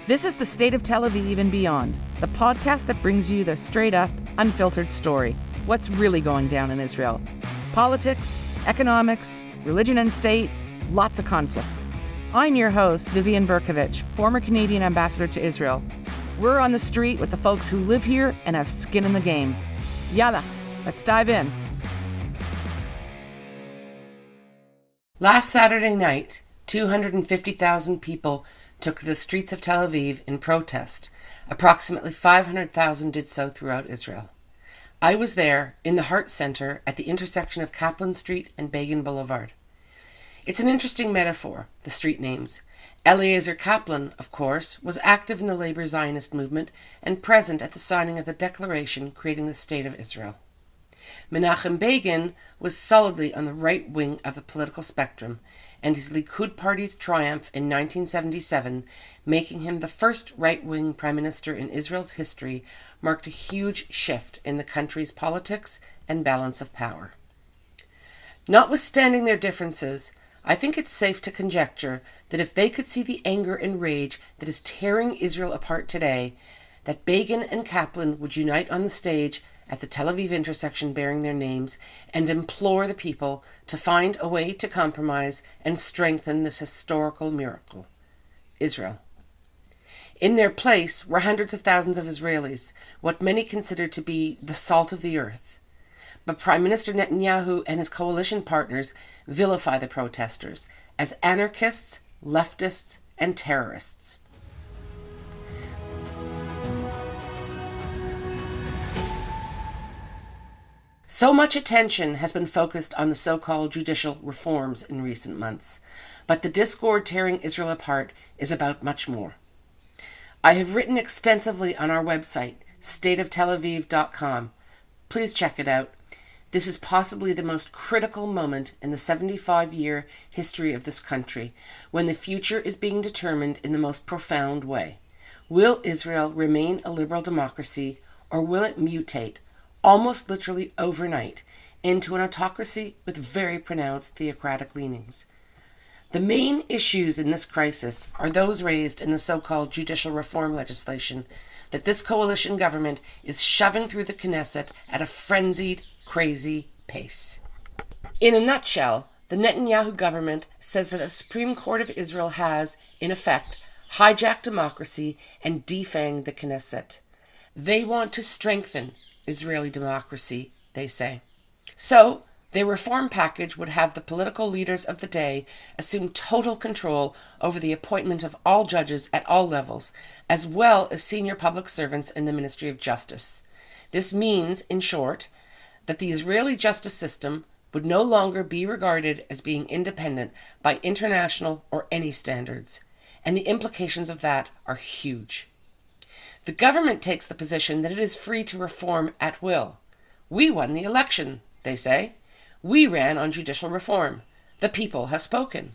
This is the State of Tel Aviv and Beyond, the podcast that brings you the straight-up, unfiltered story. What's really going down in Israel? Politics, economics, religion and state, lots of conflict. I'm your host, Vivian Berkovich, former Canadian ambassador to Israel. We're on the street with the folks who live here and have skin in the game. Yalla, let's dive in. Last Saturday night, 250,000 people took to the streets of Tel Aviv in protest. Approximately 500,000 did so throughout Israel. I was there in the Heart Center at the intersection of Kaplan Street and Begin Boulevard. It's an interesting metaphor, the street names. Eliezer Kaplan, of course, was active in the labor Zionist movement and present at the signing of the declaration creating the State of Israel. Menachem Begin was solidly on the right wing of the political spectrum, and his Likud party's triumph in 1977, making him the first right-wing prime minister in Israel's history, marked a huge shift in the country's politics and balance of power. Notwithstanding their differences, I think it's safe to conjecture that if they could see the anger and rage that is tearing Israel apart today, that Begin and Kaplan would unite on the stage at the Tel Aviv intersection bearing their names and implore the people to find a way to compromise and strengthen this historical miracle, Israel. In their place were hundreds of thousands of Israelis, what many consider to be the salt of the earth. But Prime Minister Netanyahu and his coalition partners vilify the protesters as anarchists, leftists, and terrorists. So much attention has been focused on the so-called judicial reforms in recent months, but the discord tearing Israel apart is about much more. I have written extensively on our website, stateoftelaviv.com. Please check it out. This is possibly the most critical moment in the 75-year history of this country, when the future is being determined in the most profound way. Will Israel remain a liberal democracy, or will it mutate, almost literally overnight, into an autocracy with very pronounced theocratic leanings? The main issues in this crisis are those raised in the so-called judicial reform legislation that this coalition government is shoving through the Knesset at a frenzied, crazy pace. In a nutshell, the Netanyahu government says that the Supreme Court of Israel has, in effect, hijacked democracy and defanged the Knesset. They want to strengthen Israeli democracy, they say. So, their reform package would have the political leaders of the day assume total control over the appointment of all judges at all levels, as well as senior public servants in the Ministry of Justice. This means, in short, that the Israeli justice system would no longer be regarded as being independent by international or any standards, and the implications of that are huge. The government takes the position that it is free to reform at will. We won the election, they say. We ran on judicial reform. The people have spoken.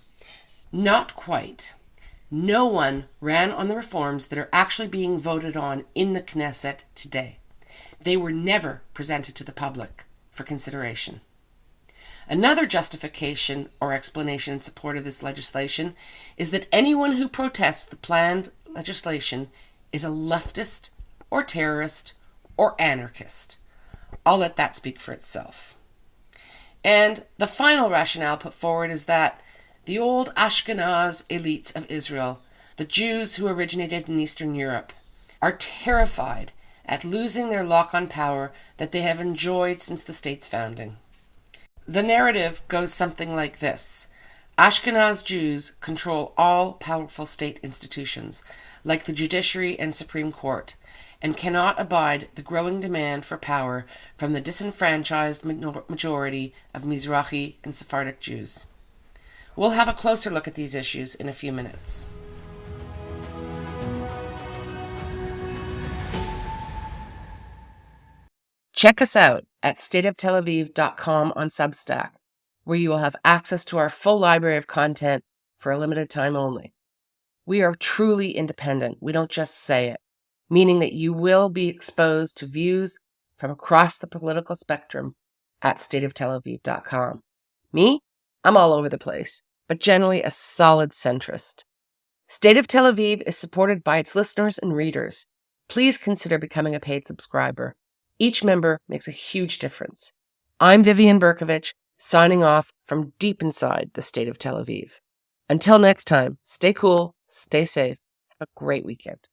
Not quite. No one ran on the reforms that are actually being voted on in the Knesset today. They were never presented to the public for consideration. Another justification or explanation in support of this legislation is that anyone who protests the planned legislation is a leftist or terrorist or anarchist. I'll let that speak for itself. And the final rationale put forward is that the old Ashkenaz elites of Israel, the Jews who originated in Eastern Europe, are terrified at losing their lock on power that they have enjoyed since the state's founding. The narrative goes something like this. Ashkenaz Jews control all powerful state institutions, like the judiciary and Supreme Court, and cannot abide the growing demand for power from the disenfranchised majority of Mizrahi and Sephardic Jews. We'll have a closer look at these issues in a few minutes. Check us out at stateoftelaviv.com on Substack, where you will have access to our full library of content for a limited time only. We are truly independent. We don't just say it, meaning that you will be exposed to views from across the political spectrum at stateoftelaviv.com. Me? I'm all over the place, but generally a solid centrist. State of Tel Aviv is supported by its listeners and readers. Please consider becoming a paid subscriber. Each member makes a huge difference. I'm Vivian Berkovich, signing off from deep inside the state of Tel Aviv. Until next time, stay cool, stay safe, have a great weekend.